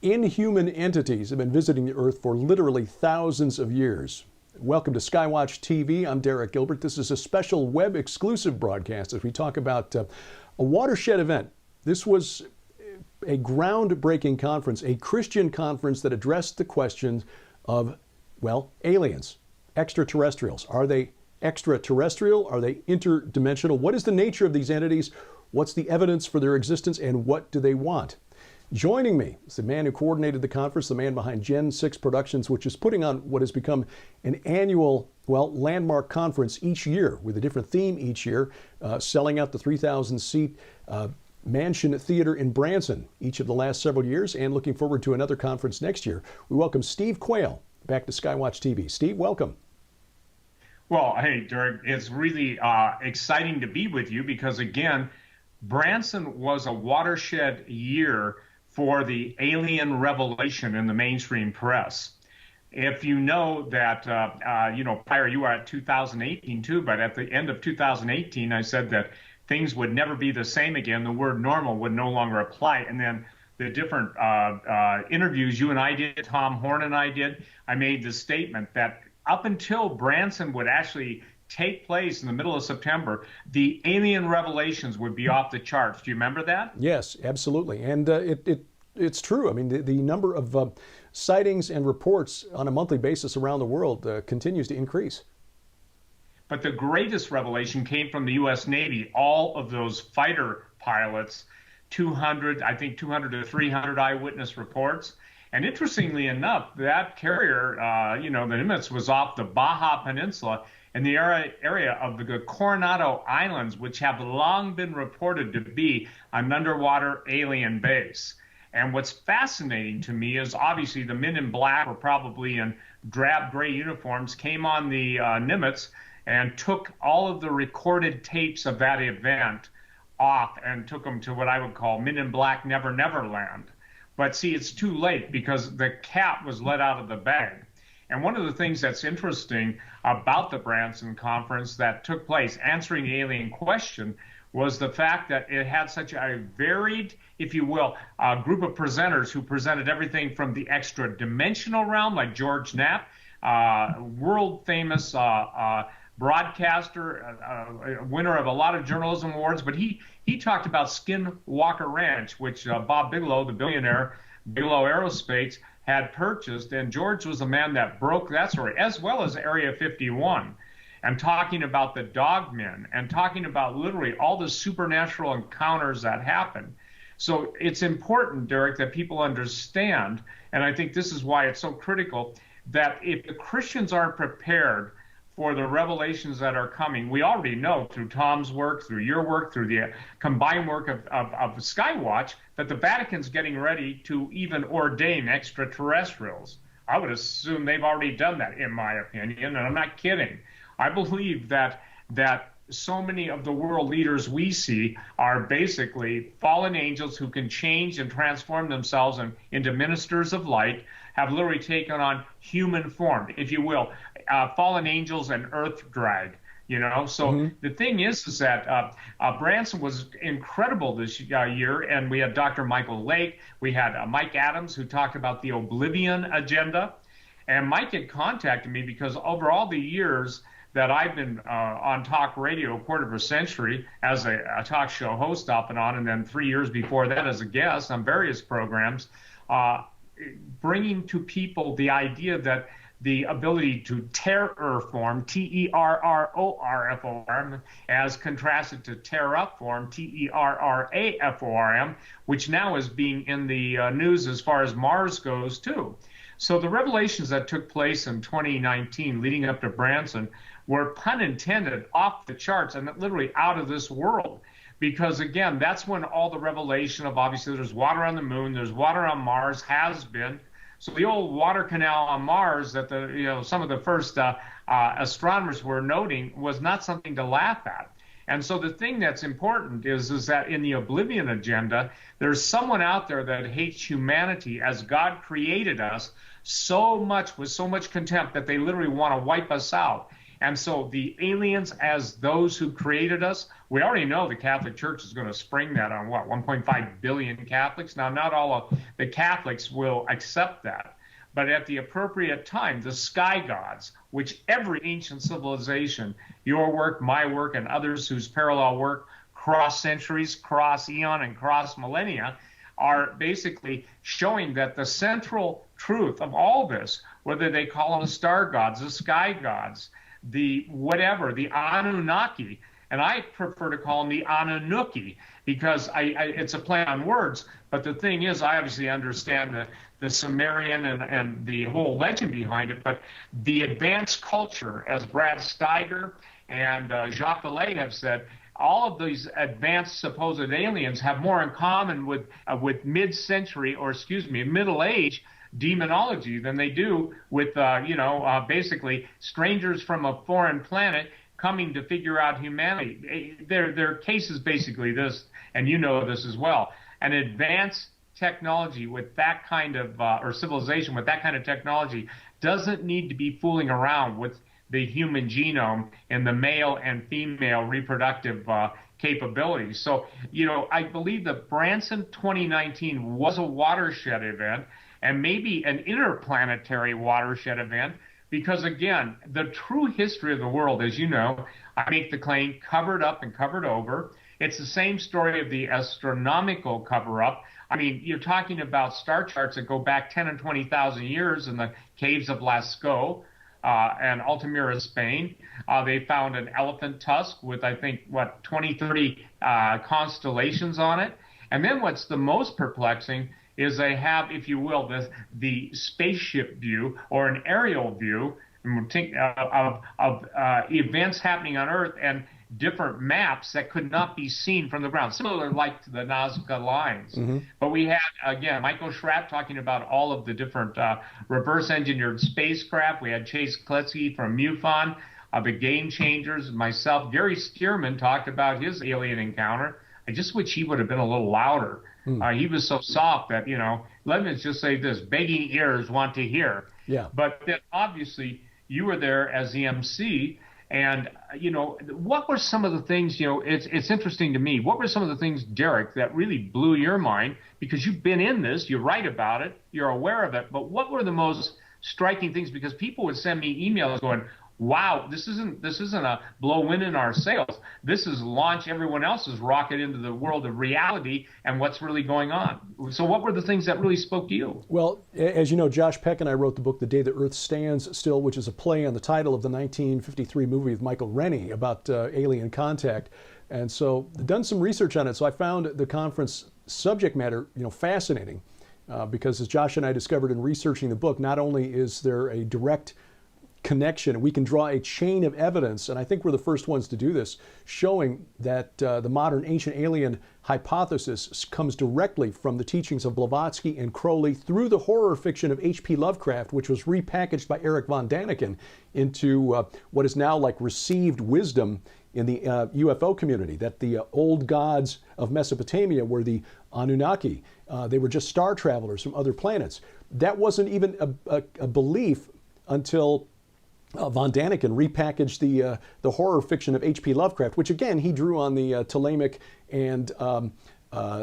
Inhuman entities have been visiting the Earth for literally thousands of years. Welcome to Skywatch TV. I'm Derek Gilbert. This is a special web exclusive broadcast as we talk about a watershed event. This was a groundbreaking conference, a Christian conference that addressed the questions of, well, aliens, extraterrestrials. Are they extraterrestrial? Are they interdimensional? What is the nature of these entities? What's the evidence for their existence, and what do they want? Joining me is the man who coordinated the conference, the man behind Gen 6 Productions, which is putting on what has become an annual, well, landmark conference each year with a different theme each year, selling out the 3,000-seat Mansion Theater in Branson each of the last several years, and looking forward to another conference next year. We welcome Steve Quayle back to Skywatch TV. Steve, welcome. Well, hey, Derek, it's really exciting to be with you because, again, Branson was a watershed year for the alien revelation in the mainstream press. If you know that, prior you were at 2018 too, but at the end of 2018, I said that things would never be the same again. The word normal would no longer apply. And then the different interviews you and I did, Tom Horn and I did, I made the statement that up until Branson would actually take place in the middle of September, the alien revelations would be off the charts. Do you remember that? Yes, absolutely. And it's true. I mean, the number of sightings and reports on a monthly basis around the world continues to increase. But the greatest revelation came from the U.S. Navy. All of those fighter pilots, 200 to 300 eyewitness reports. And interestingly enough, that carrier, the Nimitz, was off the Baja Peninsula in the area of the Coronado Islands, which have long been reported to be an underwater alien base. And what's fascinating to me is obviously the men in black, or probably in drab gray uniforms, came on the Nimitz and took all of the recorded tapes of that event off and took them to what I would call Men in Black Never Never Land. But see, it's too late because the cat was let out of the bag. And one of the things that's interesting about the Branson conference that took place, answering the alien question, was the fact that it had such a varied, if you will, group of presenters who presented everything from the extra-dimensional realm, like George Knapp, world-famous broadcaster, winner of a lot of journalism awards, but he talked about Skinwalker Ranch, which Bob Bigelow, the billionaire, Bigelow Aerospace, had purchased, and George was the man that broke that story, as well as Area 51, and talking about the dogmen, and talking about literally all the supernatural encounters that happen. So it's important, Derek, that people understand, and I think this is why it's so critical, that if the Christians aren't prepared for the revelations that are coming, we already know through Tom's work, through your work, through the combined work of Skywatch, that the Vatican's getting ready to even ordain extraterrestrials. I would assume they've already done that, in my opinion, and I'm not kidding. I believe that so many of the world leaders we see are basically fallen angels who can change and transform themselves into ministers of light, have literally taken on human form, if you will, fallen angels and earth drag, So the thing is that Branson was incredible this year, and we had Dr. Michael Lake, we had Mike Adams, who talked about the Oblivion agenda, and Mike had contacted me because over all the years that I've been on talk radio, a quarter of a century, as a talk show host off and on, and then 3 years before that as a guest on various programs, bringing to people the idea that the ability to terrorform, T-E-R-R-O-R-F-O-R-M, as contrasted to terraform, T-E-R-R-A-F-O-R-M, which now is being in the news as far as Mars goes, too. So the revelations that took place in 2019 leading up to Branson were, pun intended, off the charts and literally out of this world. Because, again, that's when all the revelation of, obviously, there's water on the moon, there's water on Mars, has been. So the old water canal on Mars that some of the first astronomers were noting was not something to laugh at. And so the thing that's important is that in the Oblivion agenda, there's someone out there that hates humanity as God created us so much, with so much contempt, that they literally want to wipe us out. And so the aliens, as those who created us, we already know the Catholic Church is going to spring that on what, 1.5 billion Catholics? Now, not all of the Catholics will accept that. But at the appropriate time, the sky gods, which every ancient civilization, your work, my work, and others whose parallel work cross centuries, cross eon, and cross millennia, are basically showing that the central truth of all this, whether they call them the star gods, the sky gods, the whatever, the Anunnaki, and I prefer to call them the Anunnaki because it's a play on words. But the thing is, I obviously understand the Sumerian and the whole legend behind it. But the advanced culture, as Brad Steiger and Jacques Vallée have said, all of these advanced supposed aliens have more in common with mid-century, or excuse me, Middle Age demonology than they do with, basically strangers from a foreign planet coming to figure out humanity. Their case is basically this, and you know this as well. An advanced technology with that kind of, or civilization with that kind of technology doesn't need to be fooling around with the human genome and the male and female reproductive capabilities. So, I believe that Branson 2019 was a watershed event, and maybe an interplanetary watershed event, because again, the true history of the world, as you know, I make the claim, covered up and covered over. It's the same story of the astronomical cover-up. I mean, you're talking about star charts that go back 10 and 20,000 years in the caves of Lascaux and Altamira, Spain. They found an elephant tusk with, I think, 20, 30 constellations on it. And then what's the most perplexing is they have, if you will, the spaceship view or an aerial view of events happening on Earth and different maps that could not be seen from the ground, similar like to the Nazca lines. Mm-hmm. But we had, again, Michael Schrapp talking about all of the different reverse-engineered spacecraft. We had Chase Kletzky from MUFON, the Game Changers, myself. Gary Stearman talked about his alien encounter. I just wish he would have been a little louder. He was so soft that, let me just say this, begging ears want to hear. Yeah. But then obviously you were there as the MC, and, what were some of the things, it's interesting to me. What were some of the things, Derek, that really blew your mind? Because you've been in this, you write about it, you're aware of it, but what were the most striking things? Because people would send me emails going, wow, this isn't a blow wind in our sails. This is launch everyone else's rocket into the world of reality and what's really going on. So what were the things that really spoke to you? Well, as you know, Josh Peck and I wrote the book The Day the Earth Stands Still, which is a play on the title of the 1953 movie with Michael Rennie about alien contact. And so done some research on it. So I found the conference subject matter, fascinating because as Josh and I discovered in researching the book, not only is there a direct connection, we can draw a chain of evidence, and I think we're the first ones to do this, showing that the modern ancient alien hypothesis comes directly from the teachings of Blavatsky and Crowley through the horror fiction of H.P. Lovecraft, which was repackaged by Eric von Daniken into what is now like received wisdom in the UFO community, that the old gods of Mesopotamia were the Anunnaki. They were just star travelers from other planets. That wasn't even a belief until von Daniken repackaged the horror fiction of H.P. Lovecraft, which again he drew on the Thelemic and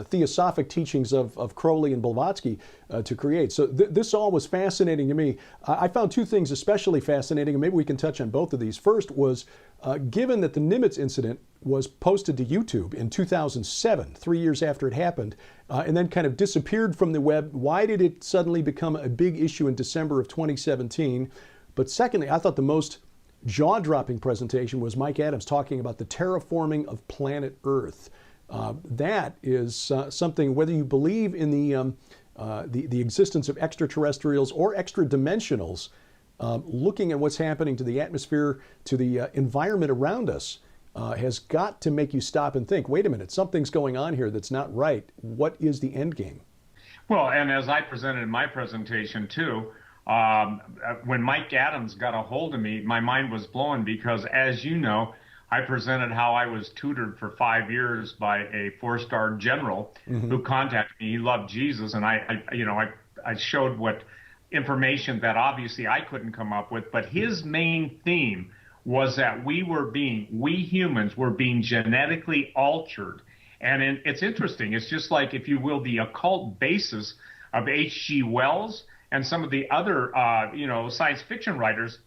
theosophic teachings of Crowley and Blavatsky to create. So this all was fascinating to me. I found two things especially fascinating, and maybe we can touch on both of these. First was, given that the Nimitz incident was posted to YouTube in 2007, 3 years after it happened, and then kind of disappeared from the web, why did it suddenly become a big issue in December of 2017? But secondly, I thought the most jaw-dropping presentation was Mike Adams talking about the terraforming of planet Earth. That is something, whether you believe in the existence of extraterrestrials or extra-dimensionals, looking at what's happening to the atmosphere, to the environment around us, has got to make you stop and think, wait a minute, something's going on here that's not right. What is the end game? Well, and as I presented in my presentation too, when Mike Adams got a hold of me, my mind was blown because, as you know, I presented how I was tutored for 5 years by a 4-star general who contacted me. He loved Jesus, and I showed what information that obviously I couldn't come up with. But his main theme was that we humans were being genetically altered. And it's interesting. It's just like, if you will, the occult basis of H.G. Wells and some of the other, science fiction writers,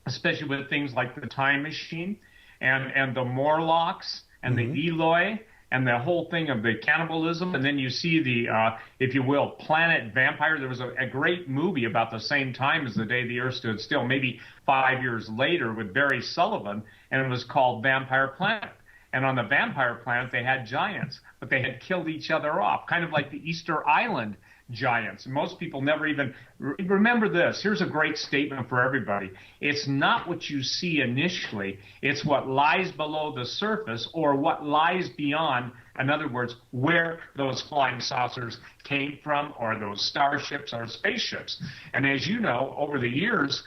especially with things like the Time Machine and the Morlocks and the Eloi and the whole thing of the cannibalism. And then you see the, if you will, Planet Vampire. There was a great movie about the same time as The Day the Earth Stood Still, maybe 5 years later, with Barry Sullivan, and it was called Vampire Planet. And on the Vampire Planet, they had giants, but they had killed each other off, kind of like the Easter Island giants. And most people never even remember this. Here's a great statement for everybody. It's not what you see initially. It's what lies below the surface, or what lies beyond. In other words, where those flying saucers came from, or those starships or spaceships. And as you know, over the years,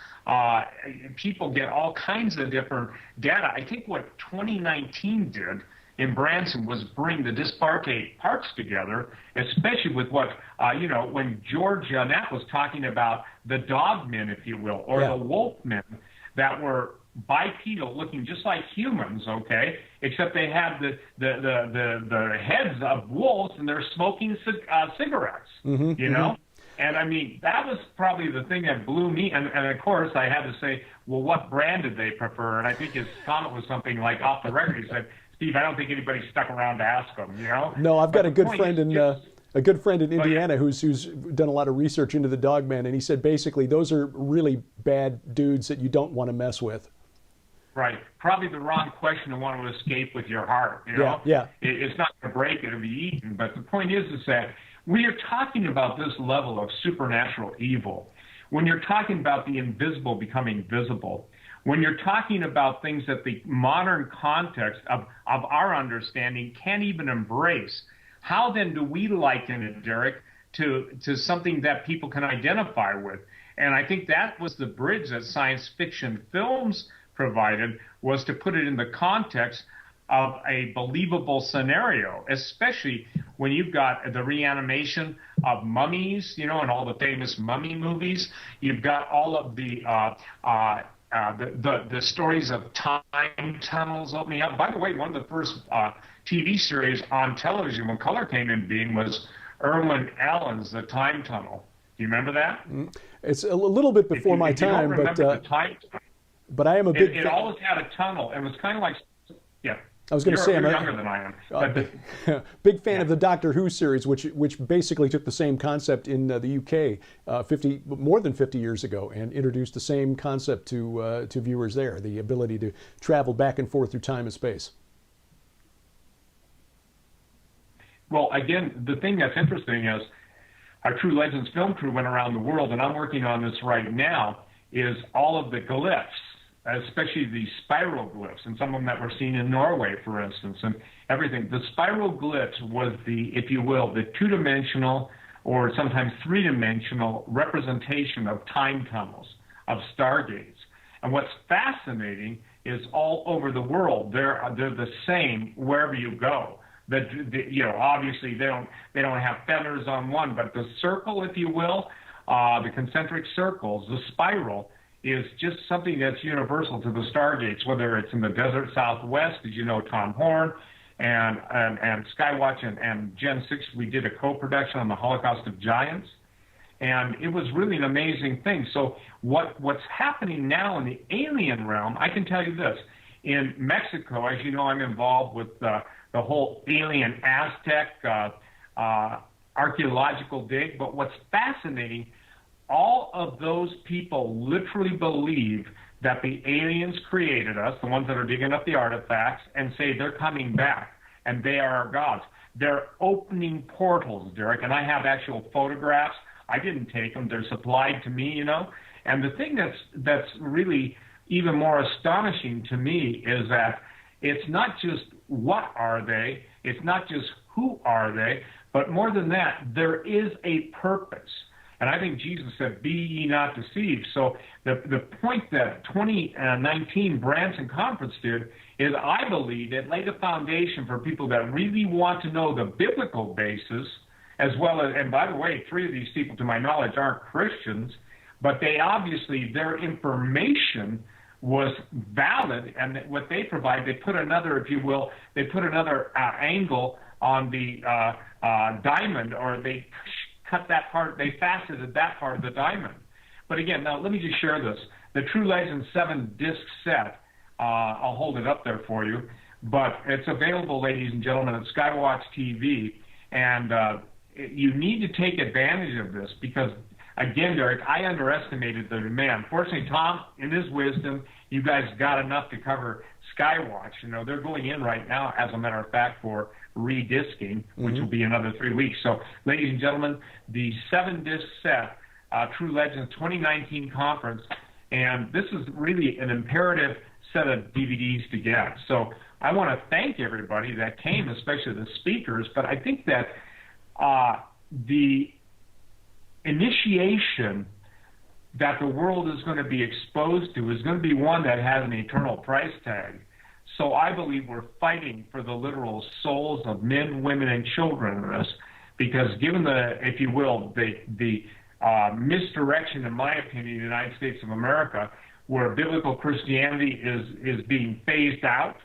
people get all kinds of different data. I think what 2019 did in Branson was bring the disparate parts together, especially with what, when George Knapp was talking about the dogmen, if you will, or the wolfmen that were bipedal, looking just like humans, okay, except they had the heads of wolves and they're smoking cigarettes, you know? And I mean, that was probably the thing that blew me. And of course, I had to say, well, what brand did they prefer? And I think his comment was something like, off the record, he said, Steve, I don't think anybody stuck around to ask them, you know? No, I've got a good friend in Indiana who's done a lot of research into the dogman, and he said basically those are really bad dudes that you don't want to mess with. Right. Probably the wrong question to want to escape with your heart, you know? Yeah. It's not going to break it or be eaten. But the point is that we are talking about this level of supernatural evil. When you're talking about the invisible becoming visible, when you're talking about things that the modern context of our understanding can't even embrace, how then do we liken it, Derek, to something that people can identify with? And I think that was the bridge that science fiction films provided, was to put it in the context of a believable scenario, especially when you've got the reanimation of mummies, you know, and all the famous mummy movies. You've got all of the stories of time tunnels opening up. By the way, one of the first TV series on television when color came in being was Irwin Allen's The Time Tunnel. Do you remember that? It's a little bit before my time, but I am a big. It always had a tunnel, and it was kind of like, yeah. I was going to say, you're younger than I am. Big fan of the Doctor Who series, which basically took the same concept in the UK more than 50 years ago, and introduced the same concept to viewers there, the ability to travel back and forth through time and space. Well, again, the thing that's interesting is our True Legends film crew went around the world, and I'm working on this right now, is all of the glyphs, especially the spiral glyphs, and some of them that were seen in Norway, for instance, and everything. The spiral glyphs was the, if you will, the two-dimensional or sometimes three-dimensional representation of time tunnels, of stargates. And what's fascinating is all over the world, they're the same wherever you go. Obviously they don't have feathers on one, but the circle, if you will, the concentric circles, the spiral, is just something that's universal to the stargates, whether it's in the desert Southwest, as you know, Tom Horn, and Skywatch and Gen 6, we did a co-production on the Holocaust of Giants, and it was really an amazing thing. So what's happening now in the alien realm, I can tell you this. In Mexico, as you know, I'm involved with the whole alien Aztec archaeological dig, but what's fascinating, all of those people literally believe that the aliens created us, the ones that are digging up the artifacts, and say they're coming back and they are our gods. They're opening portals, Derek, and I have actual photographs. I didn't take them. They're supplied to me, you know. And the thing that's really even more astonishing to me is that it's not just what are they, it's not just who are they, but more than that, there is a purpose. And I think Jesus said, be ye not deceived. So the point that 2019 Branson Conference did is, I believe, it laid a foundation for people that really want to know the biblical basis, as well as, and by the way, 3 of these people, to my knowledge, aren't Christians, but they obviously, their information was valid, and what they provide, they put another, if you will, they put another angle on the diamond, or they cut that part, they faceted that part of the diamond. But again, now let me just share this. The True Legends 7-disc set, I'll hold it up there for you, but it's available, ladies and gentlemen, at Skywatch TV, and you need to take advantage of this because, again, Derek, I underestimated the demand. Fortunately, Tom, in his wisdom, you guys got enough to cover Skywatch. You know, they're going in right now, as a matter of fact, for redisking, which will be another 3 weeks. So, ladies and gentlemen, the 7-disc set, True Legends 2019 conference, and this is really an imperative set of DVDs to get. So I want to thank everybody that came, especially the speakers, but I think that the initiation that the world is going to be exposed to is going to be one that has an eternal price tag. So I believe we're fighting for the literal souls of men, women, and children in this, because given the, if you will, the misdirection, in my opinion, in the United States of America, where biblical Christianity is being phased out,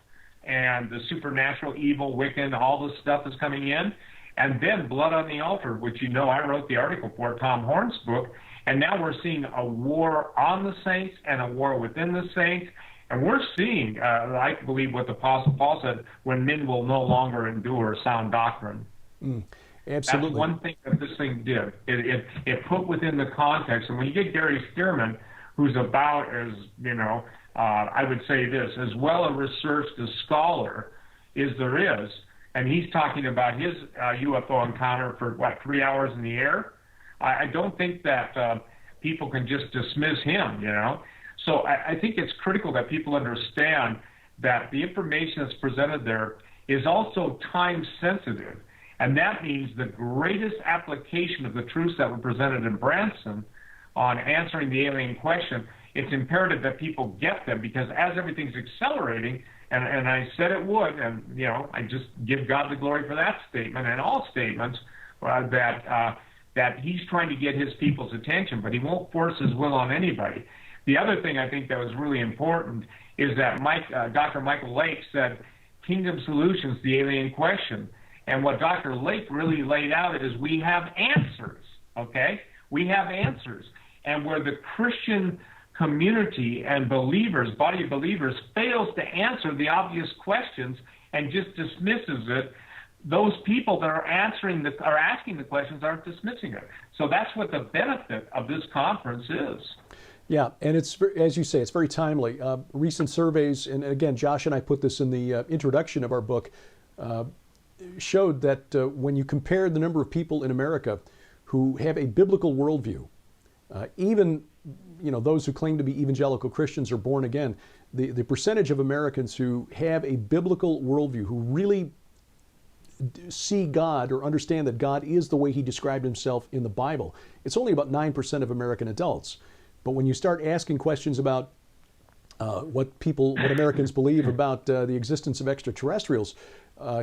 and the supernatural, evil, Wiccan, all this stuff is coming in, and then blood on the altar, which, you know, I wrote the article for, Tom Horn's book, and now we're seeing a war on the saints and a war within the saints, and we're seeing, I believe what the Apostle Paul said, when men will no longer endure sound doctrine. Absolutely. That's one thing that this thing did. It put within the context, and when you get Gary Stearman, who's about as, you know, I would say this, as well a researched a scholar as there is, and he's talking about his UFO encounter for, 3 hours in the air? I don't think that people can just dismiss him, you know? So I think it's critical that people understand that the information that's presented there is also time sensitive. And that means the greatest application of the truths that were presented in Branson on answering the alien question, it's imperative that people get them, because as everything's accelerating, and I said it would, and, you know, I just give God the glory for that statement and all statements, that he's trying to get his people's attention, but he won't force his will on anybody. The other thing I think that was really important is that Dr. Michael Lake said, Kingdom Solutions, the alien question. And what Dr. Lake really laid out is we have answers, okay? We have answers. And where the Christian community and believers, body of believers, fails to answer the obvious questions and just dismisses it, those people that are asking the questions aren't dismissing it. So that's what the benefit of this conference is. Yeah, and it's, as you say, it's very timely. Recent surveys, and again, Josh and I put this in the introduction of our book, showed that when you compare the number of people in America who have a biblical worldview, even, you know, those who claim to be evangelical Christians or born again, the percentage of Americans who have a biblical worldview, who really see God or understand that God is the way he described himself in the Bible, it's only about 9% of American adults. But when you start asking questions about what Americans believe about the existence of extraterrestrials,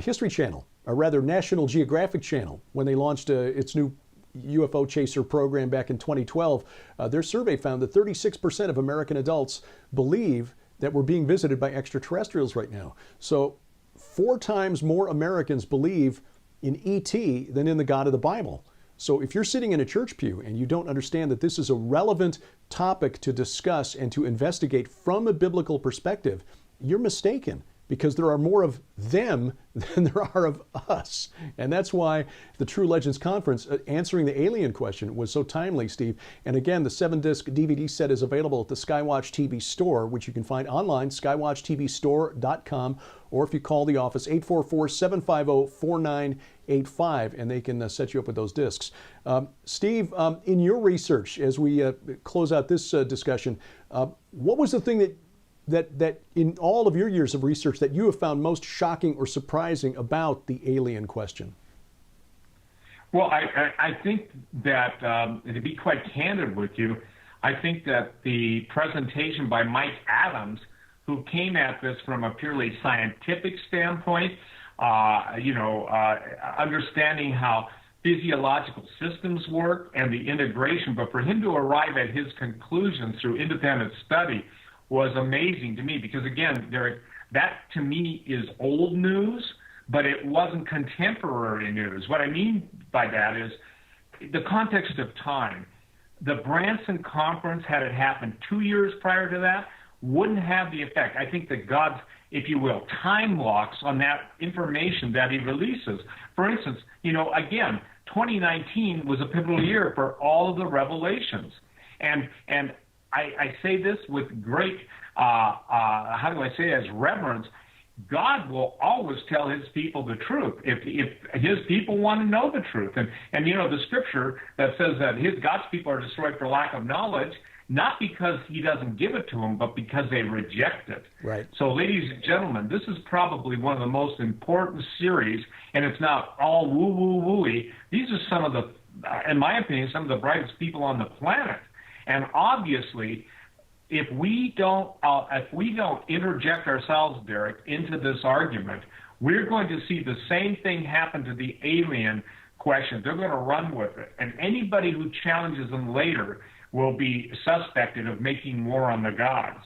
History Channel, or rather National Geographic Channel, when they launched its new UFO Chaser program back in 2012, their survey found that 36% of American adults believe that we're being visited by extraterrestrials right now. So 4 times more Americans believe in ET than in the God of the Bible. So if you're sitting in a church pew and you don't understand that this is a relevant topic to discuss and to investigate from a biblical perspective, you're mistaken, because there are more of them than there are of us. And that's why the True Legends Conference, answering the alien question, was so timely, Steve. And again, the 7-disc DVD set is available at the Skywatch TV store, which you can find online, skywatchtvstore.com, or if you call the office, 844-750-4985, and they can set you up with those discs. Steve, in your research, as we close out this discussion, what was the thing that in all of your years of research that you have found most shocking or surprising about the alien question? Well, I think that, to be quite candid with you, I think that the presentation by Mike Adams, who came at this from a purely scientific standpoint, understanding how physiological systems work and the integration, but for him to arrive at his conclusions through independent study was amazing to me because, again, that to me is old news, but it wasn't contemporary news. What I mean by that is the context of time. The Branson Conference, had it happened 2 years prior to that, wouldn't have the effect. I think that God's, if you will, time locks on that information that he releases. For instance, again, 2019 was a pivotal year for all of the revelations. And I say this with great, how do I say it, as reverence. God will always tell his people the truth if his people want to know the truth. And the scripture that says that God's people are destroyed for lack of knowledge, not because he doesn't give it to them, but because they reject it. Right. So, ladies and gentlemen, this is probably one of the most important series, and it's not all woo-woo-wooey. These are some of the, in my opinion, some of the brightest people on the planet. And obviously, if we don't interject ourselves, Derek, into this argument, we're going to see the same thing happen to the alien question. They're going to run with it. And anybody who challenges them later will be suspected of making war on the gods.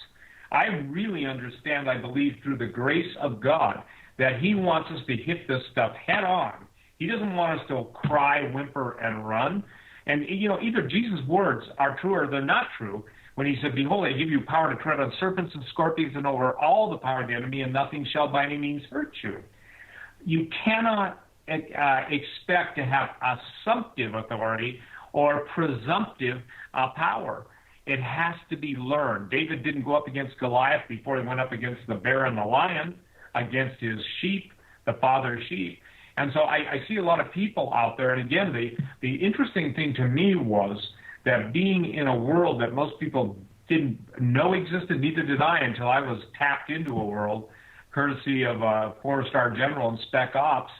I really understand, I believe, through the grace of God, that he wants us to hit this stuff head on. He doesn't want us to cry, whimper, and run. And, either Jesus' words are true or they're not true. When he said, behold, I give you power to tread on serpents and scorpions and over all the power of the enemy, and nothing shall by any means hurt you. You cannot expect to have assumptive authority or presumptive power. It has to be learned. David didn't go up against Goliath before he went up against the bear and the lion, against his sheep, the father's sheep. And so I see a lot of people out there. And again, the interesting thing to me was that being in a world that most people didn't know existed, neither did I until I was tapped into a world, courtesy of a four-star general in Spec Ops.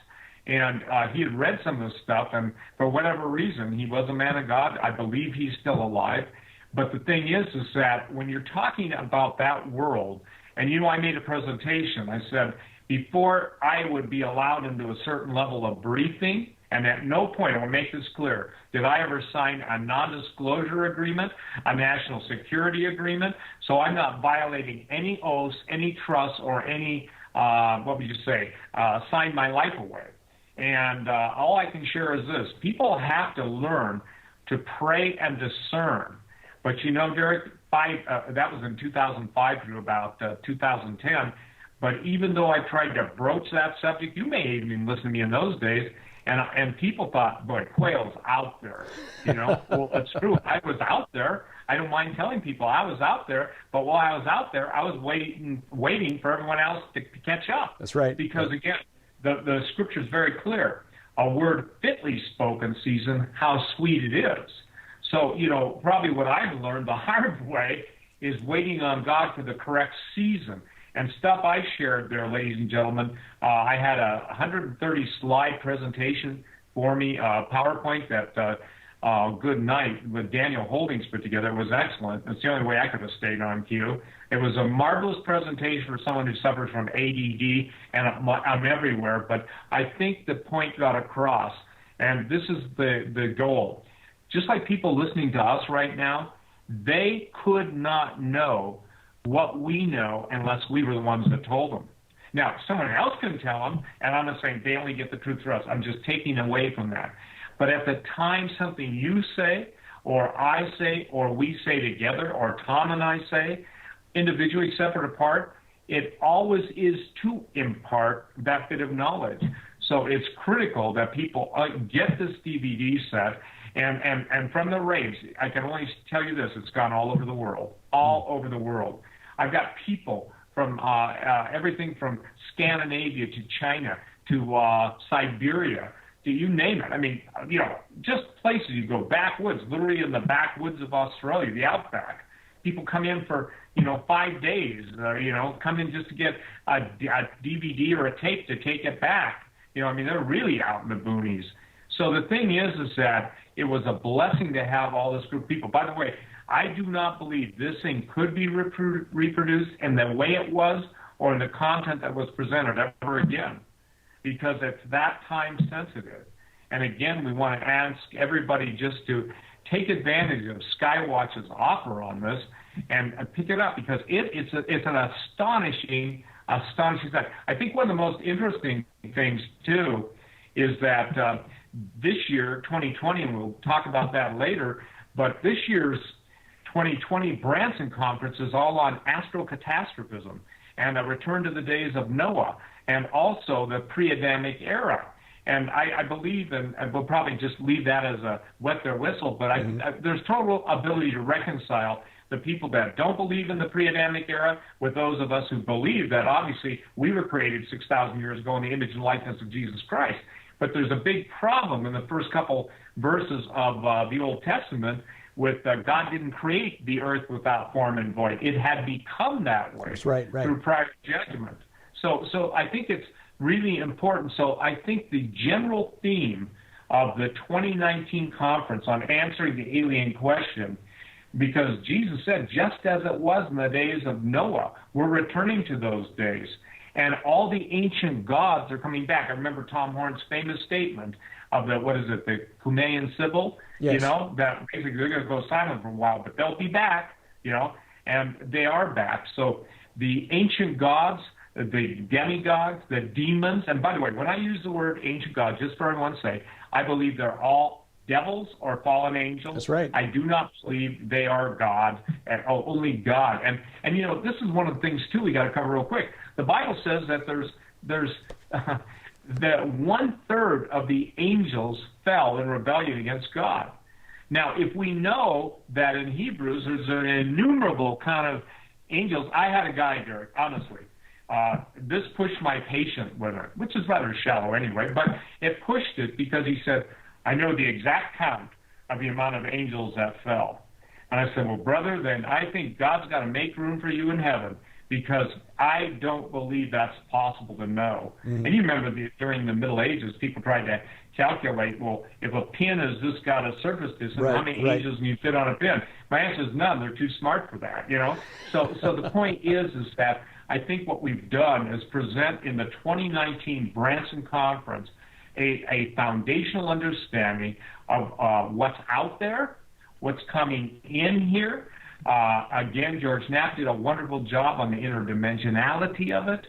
And he had read some of this stuff, and for whatever reason, he was a man of God. I believe he's still alive. But the thing is that when you're talking about that world, and I made a presentation, I said, before I would be allowed into a certain level of briefing, and at no point, I will make this clear, did I ever sign a non-disclosure agreement, a national security agreement. So I'm not violating any oaths, any trusts, or any, sign my life away. And all I can share is this. People have to learn to pray and discern. But Derek, that was in 2005 through about 2010. But even though I tried to broach that subject, you may even listen to me in those days, and people thought, boy, Quayle's out there. Well, it's true. I was out there. I don't mind telling people I was out there. But while I was out there, I was waiting for everyone else to catch up. That's right. Because, again, the scripture is very clear. A word fitly spoken, season, how sweet it is. So, probably what I've learned the hard way is waiting on God for the correct season. And stuff I shared there, ladies and gentlemen, I had a 130-slide presentation for me, PowerPoint that Good Night with Daniel Holdings put together. It was excellent. It's the only way I could have stayed on cue. It was a marvelous presentation for someone who suffers from ADD, and I'm everywhere. But I think the point got across, and this is the goal. Just like people listening to us right now, they could not know what we know unless we were the ones that told them. Now, someone else can tell them, and I'm not saying they only get the truth through us. I'm just taking away from that. But at the time something you say, or I say, or we say together, or Tom and I say, individually, separate, apart, it always is to impart that bit of knowledge. So it's critical that people get this DVD set. And from the raves, I can only tell you this, it's gone all over the world, all over the world. I've got people from everything from Scandinavia to China to Siberia, to you name it. I mean, just places you go, backwoods, literally in the backwoods of Australia, the outback. People come in for, 5 days, come in just to get a DVD or a tape to take it back. They're really out in the boonies. So the thing is that it was a blessing to have all this group of people. By the way, I do not believe this thing could be reproduced in the way it was or in the content that was presented ever again, because it's that time sensitive. And again, we want to ask everybody just to take advantage of Skywatch's offer on this and pick it up, because it's an astonishing fact. I think one of the most interesting things, too, is that this year, 2020, and we'll talk about that later, but this year's 2020 Branson Conference is all on astrocatastrophism and a return to the days of Noah, and also the pre-Adamic era. And I believe, and we'll probably just leave that as a wet their whistle, but there's total ability to reconcile the people that don't believe in the pre-Adamic era with those of us who believe that obviously we were created 6,000 years ago in the image and likeness of Jesus Christ. But there's a big problem in the first couple verses of the Old Testament with God didn't create the earth without form and void. It had become that way. That's right. Through prior judgment. So I think it's really important. So I think the general theme of the 2019 conference on answering the alien question, because Jesus said, just as it was in the days of Noah, we're returning to those days. And all the ancient gods are coming back. I remember Tom Horn's famous statement of the Cumean Sibyl, yes. That basically they're going to go silent for a while, but they'll be back, and they are back. So the ancient gods, the demigods, the demons, and by the way, when I use the word ancient gods, just for everyone's sake, I believe they're all devils or fallen angels. That's right. I do not believe they are God, and only God. And this is one of the things too we got to cover real quick. The Bible says that there's that 1/3 of the angels fell in rebellion against God. Now, if we know that in Hebrews there's an innumerable kind of angels, I had a guy, Derek, honestly. This pushed my patience with it, which is rather shallow anyway, but it pushed it because he said, I know the exact count of the amount of angels that fell. And I said, well, brother, then I think God's got to make room for you in heaven, because I don't believe that's possible to know. And you remember during the Middle Ages, people tried to calculate, well, if a pin has just got a surface distance, how many angels can you fit on a pin? My answer is none. They're too smart for that, So the point is that I think what we've done is present in the 2019 Branson Conference a foundational understanding of what's out there, what's coming in here. Again, George Knapp did a wonderful job on the interdimensionality of it.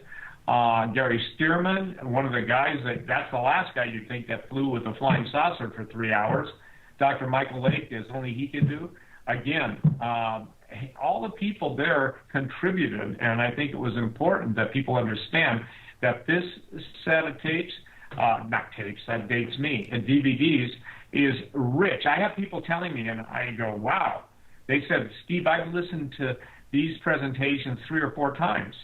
Gary Stearman, one of the guys, that's the last guy you'd think that flew with a flying saucer for 3 hours. Dr. Michael Lake, as only he can do. Again, all the people there contributed, and I think it was important that people understand that this set of tapes, not tapes, that dates me, and DVDs, is rich. I have people telling me, and I go, wow. They said, Steve, I've listened to these presentations 3 or 4 times.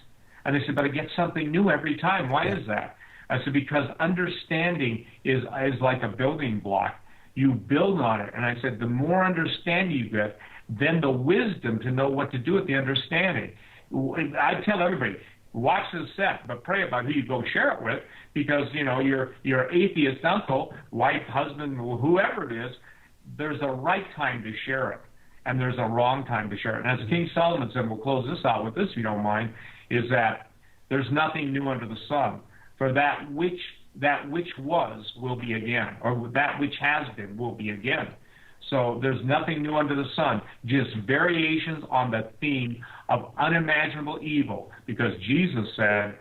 And they said, but I get something new every time. Why is that? I said, because understanding is like a building block. You build on it. And I said, the more understanding you get, then the wisdom to know what to do with the understanding. I tell everybody, watch this set, but pray about who you go share it with, because, your atheist uncle, wife, husband, whoever it is, there's a right time to share it, and there's a wrong time to share it. And as King Solomon said, we'll close this out with this if you don't mind, is that there's nothing new under the sun. For that which was will be again, or that which has been will be again. So there's nothing new under the sun, just variations on the theme of unimaginable evil, because Jesus said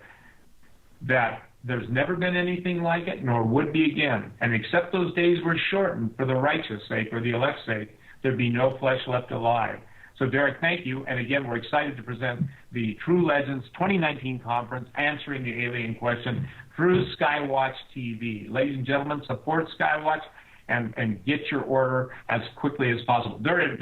that there's never been anything like it, nor would be again. And except those days were shortened for the righteous' sake or the elect's sake, there'd be no flesh left alive. So, Derek, thank you. And again, we're excited to present the True Legends 2019 conference, answering the alien question through Skywatch TV. Ladies and gentlemen, support Skywatch and get your order as quickly as possible. They're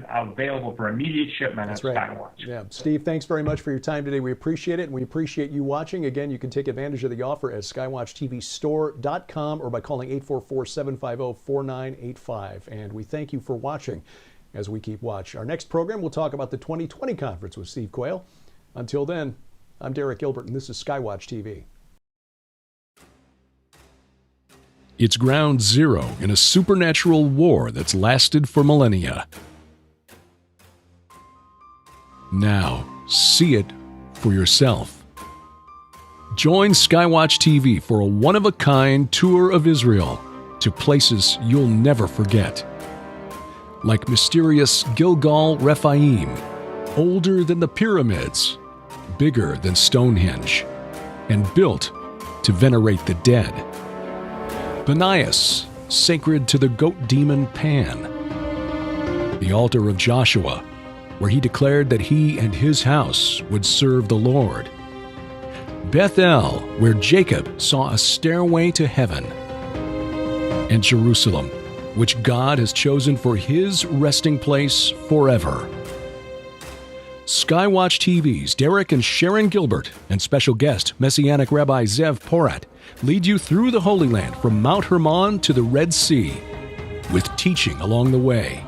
available for immediate shipment at Skywatch. Yeah, Steve, thanks very much for your time today. We appreciate it, and we appreciate you watching. Again, you can take advantage of the offer at skywatchtvstore.com or by calling 844-750-4985. And we thank you for watching as we keep watch. Our next program, we'll talk about the 2020 conference with Steve Quayle. Until then, I'm Derek Gilbert, and this is Skywatch TV. It's ground zero in a supernatural war that's lasted for millennia. Now, see it for yourself. Join Skywatch TV for a one-of-a-kind tour of Israel to places you'll never forget. Like mysterious Gilgal Rephaim, older than the pyramids, bigger than Stonehenge, and built to venerate the dead. Banias, sacred to the goat demon Pan. The altar of Joshua, where he declared that he and his house would serve the Lord. Bethel, where Jacob saw a stairway to heaven. And Jerusalem, which God has chosen for his resting place forever. Skywatch TV's Derek and Sharon Gilbert and special guest Messianic Rabbi Zev Porat lead you through the Holy Land from Mount Hermon to the Red Sea, with teaching along the way.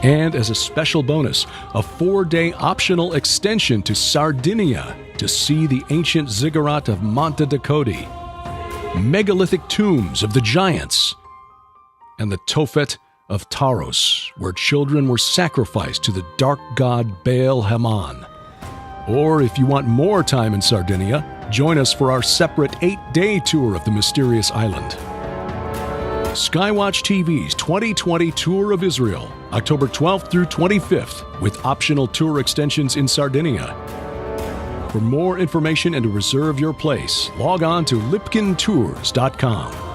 And as a special bonus, a 4-day optional extension to Sardinia to see the ancient ziggurat of Monte Dakoti, megalithic tombs of the giants, and the Tophet of Taros, where children were sacrificed to the dark god Baal Haman. Or if you want more time in Sardinia, join us for our separate 8-day tour of the mysterious island. Skywatch TV's 2020 Tour of Israel, October 12th through 25th, with optional tour extensions in Sardinia. For more information and to reserve your place, log on to lipkintours.com.